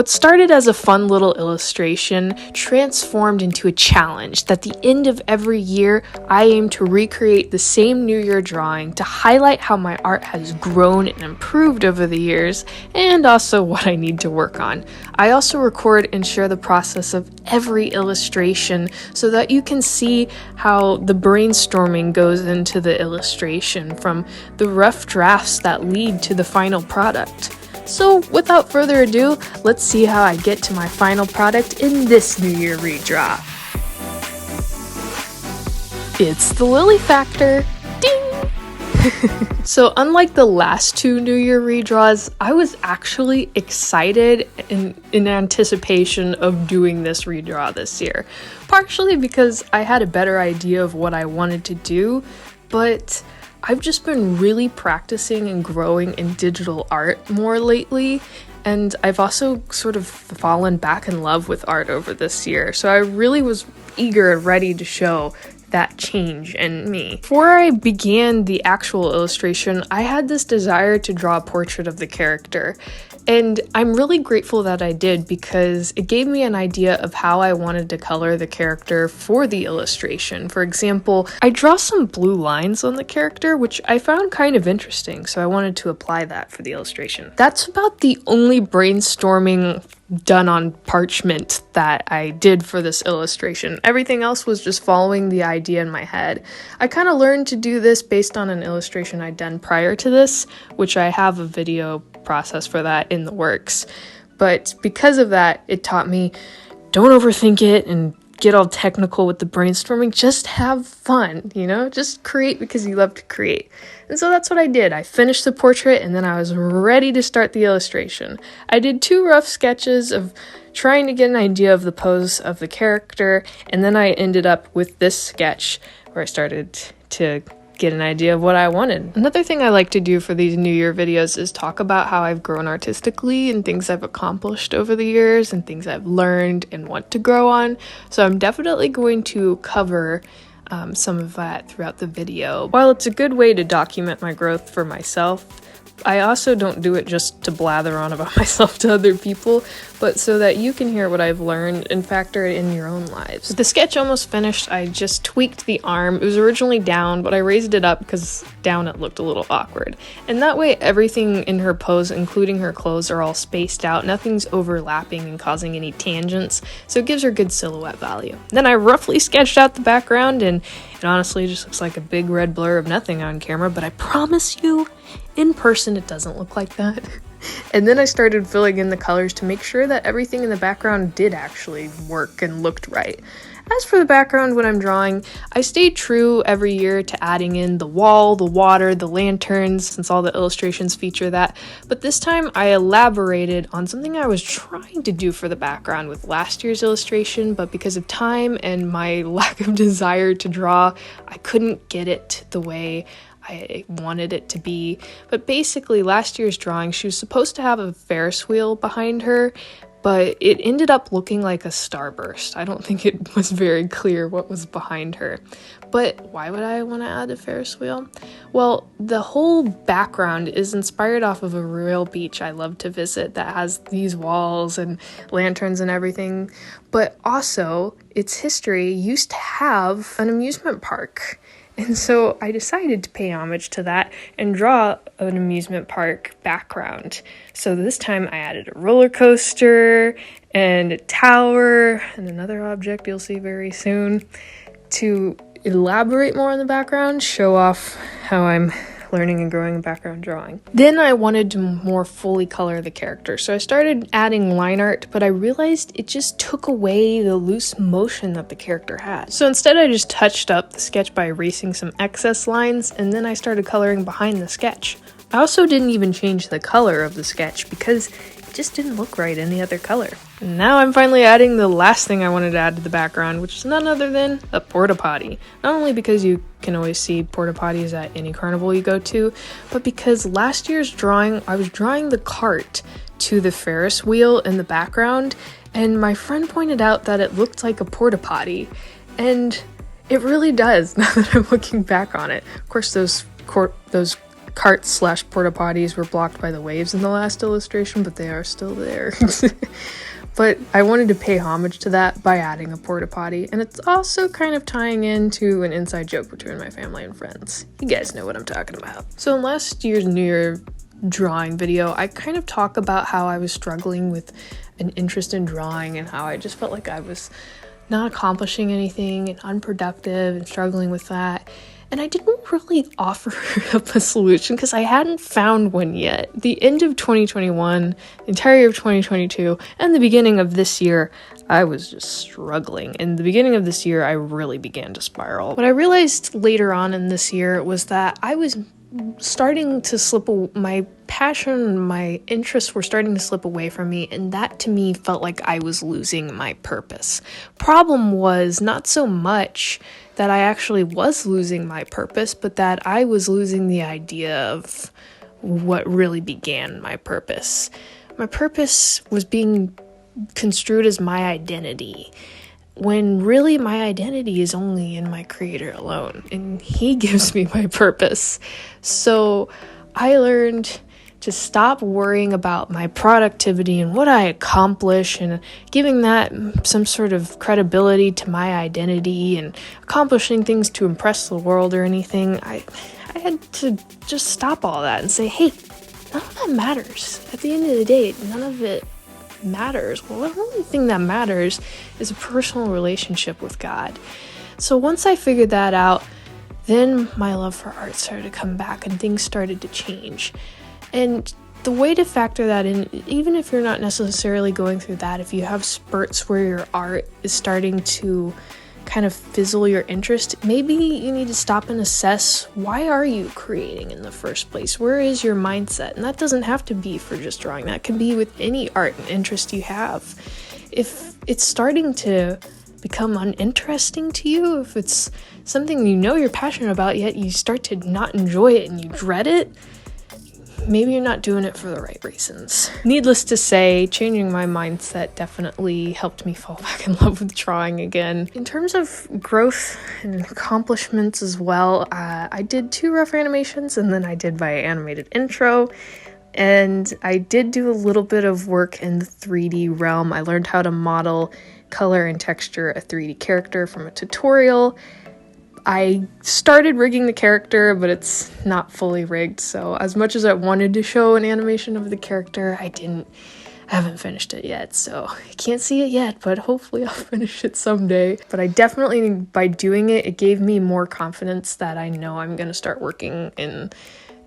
What started as a fun little illustration transformed into a challenge that at the end of every year, I aim to recreate the same New Year drawing to highlight how my art has grown and improved over the years, and also what I need to work on. I also record and share the process of every illustration so that you can see how the brainstorming goes into the illustration from the rough drafts that lead to the final product. So without further ado, let's see how I get to my final product in this New Year redraw. It's the Lily Factor! Ding! So unlike the last two New Year redraws, I was actually excited in anticipation of doing this redraw this year. Partially because I had a better idea of what I wanted to do, but I've just been really practicing and growing in digital art more lately, and I've also sort of fallen back in love with art over this year, so I really was eager and ready to show that change in me. Before I began the actual illustration, I had this desire to draw a portrait of the character, and I'm really grateful that I did because it gave me an idea of how I wanted to color the character for the illustration. For example, I draw some blue lines on the character, which I found kind of interesting, so I wanted to apply that for the illustration. That's about the only brainstorming done on parchment that I did for this illustration. Everything else was just following the idea in my head. I kind of learned to do this based on an illustration I'd done prior to this, which I have a video process for that in the works. But because of that, it taught me, don't overthink it and get all technical with the brainstorming, just have fun, just create because you love to create. And so that's what I did. I finished the portrait and then I was ready to start the illustration. I did 2 rough sketches of trying to get an idea of the pose of the character, and then I ended up with this sketch where I started to get an idea of what I wanted. Another thing I like to do for these New Year videos is talk about how I've grown artistically and things I've accomplished over the years and things I've learned and want to grow on. So I'm definitely going to cover some of that throughout the video. While it's a good way to document my growth for myself, I also don't do it just to blather on about myself to other people, but so that you can hear what I've learned and factor it in your own lives. With the sketch almost finished, I just tweaked the arm. It was originally down, but I raised it up because down it looked a little awkward. And that way everything in her pose, including her clothes, are all spaced out. Nothing's overlapping and causing any tangents, so it gives her good silhouette value. Then I roughly sketched out the background, and it honestly just looks like a big red blur of nothing on camera, but I promise you, in person it doesn't look like that. And then I started filling in the colors to make sure that everything in the background did actually work and looked right. As for the background when I'm drawing, I stayed true every year to adding in the wall, the water, the lanterns, since all the illustrations feature that. But this time I elaborated on something I was trying to do for the background with last year's illustration, but because of time and my lack of desire to draw, I couldn't get it the way I wanted it to be. But basically last year's drawing, she was supposed to have a Ferris wheel behind her, but it ended up looking like a starburst. I don't think it was very clear what was behind her. But why would I want to add a Ferris wheel? Well, the whole background is inspired off of a real beach I love to visit that has these walls and lanterns and everything. But also, its history used to have an amusement park. And so I decided to pay homage to that and draw an amusement park background. So this time I added a roller coaster and a tower and another object you'll see very soon to elaborate more on the background, show off how I'm learning and growing in background drawing. Then I wanted to more fully color the character, so I started adding line art, but I realized it just took away the loose motion that the character had. So instead I just touched up the sketch by erasing some excess lines, and then I started coloring behind the sketch. I also didn't even change the color of the sketch because it just didn't look right any other color. And now I'm finally adding the last thing I wanted to add to the background, which is none other than a porta potty. Not only because you can always see porta potties at any carnival you go to, but because last year's drawing, I was drawing the cart to the Ferris wheel in the background, and my friend pointed out that it looked like a porta potty, and it really does now that I'm looking back on it. Of course, those carts slash porta potties were blocked by the waves in the last illustration, but they are still there. But I wanted to pay homage to that by adding a porta potty, and it's also kind of tying into an inside joke between my family and friends. You guys know what I'm talking about. So in last year's New Year drawing video, I kind of talk about how I was struggling with an interest in drawing and how I just felt like I was not accomplishing anything and unproductive and struggling with that. And I didn't really offer up a solution because I hadn't found one yet. The end of 2021, the entire year of 2022, and the beginning of this year, I was just struggling. In the beginning of this year, I really began to spiral. What I realized later on in this year was that I was starting to my passion, my interests were starting to slip away from me, and that to me felt like I was losing my purpose. Problem was not so much that I actually was losing my purpose, but that I was losing the idea of what really began my purpose. My purpose was being construed as my identity, when really my identity is only in my creator alone, and he gives me my purpose. So I learned to stop worrying about my productivity and what I accomplish and giving that some sort of credibility to my identity and accomplishing things to impress the world or anything. I had to just stop all that and say, hey, none of that matters. At the end of the day, none of it matters. Well, the only thing that matters is a personal relationship with God. So once I figured that out, then my love for art started to come back and things started to change. And the way to factor that in, even if you're not necessarily going through that, if you have spurts where your art is starting to kind of fizzle your interest, maybe you need to stop and assess, why are you creating in the first place? Where is your mindset? And that doesn't have to be for just drawing. That can be with any art and interest you have. If it's starting to become uninteresting to you, if it's something you know you're passionate about, yet you start to not enjoy it and you dread it, maybe you're not doing it for the right reasons. Needless to say, changing my mindset definitely helped me fall back in love with drawing again. In terms of growth and accomplishments as well, I did 2 rough animations, and then I did my animated intro, and I did do a little bit of work in the 3D realm. I learned how to model, color, and texture a 3D character from a tutorial. I started rigging the character, but it's not fully rigged, so as much as I wanted to show an animation of the character, I haven't finished it yet, so I can't see it yet, but hopefully I'll finish it someday. But I definitely, by doing it, it gave me more confidence that I know I'm going to start working in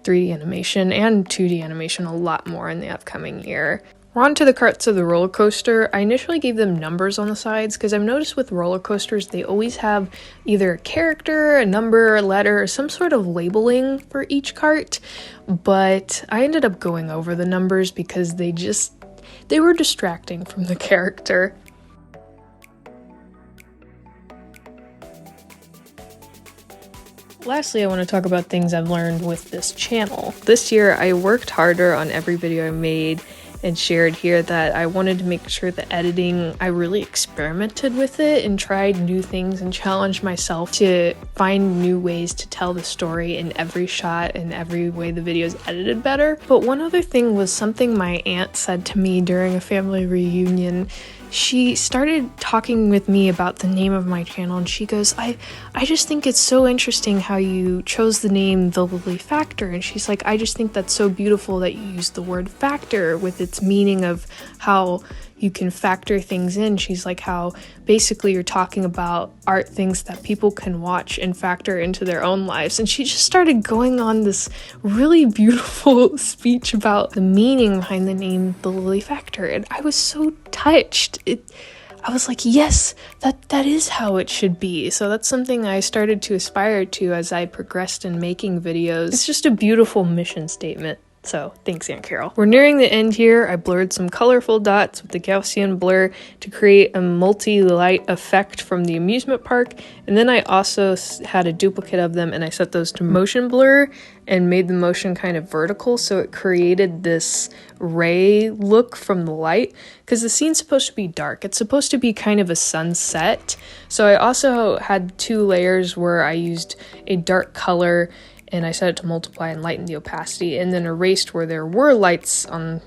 3D animation and 2D animation a lot more in the upcoming year. We're on to the carts of the roller coaster. I initially gave them numbers on the sides because I've noticed with roller coasters, they always have either a character, a number, a letter, or some sort of labeling for each cart. But I ended up going over the numbers because they were distracting from the character. Lastly, I want to talk about things I've learned with this channel. This year, I worked harder on every video I made and shared here that I wanted to make sure the editing, I really experimented with it and tried new things and challenged myself to find new ways to tell the story in every shot and every way the video is edited better. But one other thing was something my aunt said to me during a family reunion. She started talking with me about the name of my channel, and she goes, I just think it's so interesting how you chose the name VLLO Factor. And she's like, I just think that's so beautiful that you used the word factor with its meaning of how you can factor things in. She's like, how basically you're talking about art, things that people can watch and factor into their own lives. And she just started going on this really beautiful speech about the meaning behind the name VLLO Factor. And I was so touched. I was like, yes, that is how it should be. So that's something I started to aspire to as I progressed in making videos. It's just a beautiful mission statement. So thanks, Aunt Carol. We're nearing the end here. I blurred some colorful dots with the Gaussian blur to create a multi-light effect from the amusement park. And then I also had a duplicate of them and I set those to motion blur and made the motion kind of vertical. So it created this ray look from the light because the scene's supposed to be dark. It's supposed to be kind of a sunset. So I also had 2 layers where I used a dark color and I set it to multiply and lighten the opacity, and then erased where there were lights on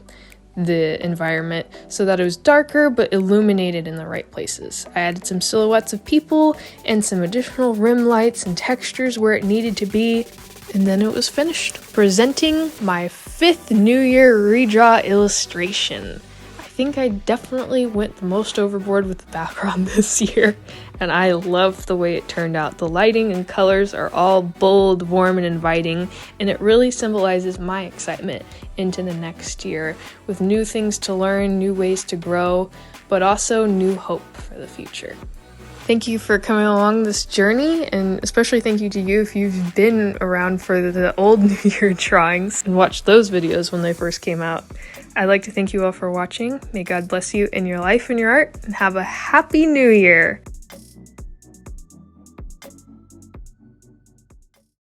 the environment so that it was darker but illuminated in the right places. I added some silhouettes of people and some additional rim lights and textures where it needed to be, and then it was finished. Presenting my 5th New Year redraw illustration. I think I definitely went the most overboard with the background this year, and I love the way it turned out. The lighting and colors are all bold, warm, and inviting, and it really symbolizes my excitement into the next year with new things to learn, new ways to grow, but also new hope for the future. Thank you for coming along this journey, and especially thank you to you if you've been around for the old New Year drawings and watched those videos when they first came out. I'd like to thank you all for watching. May God bless you in your life and your art, and have a happy New Year!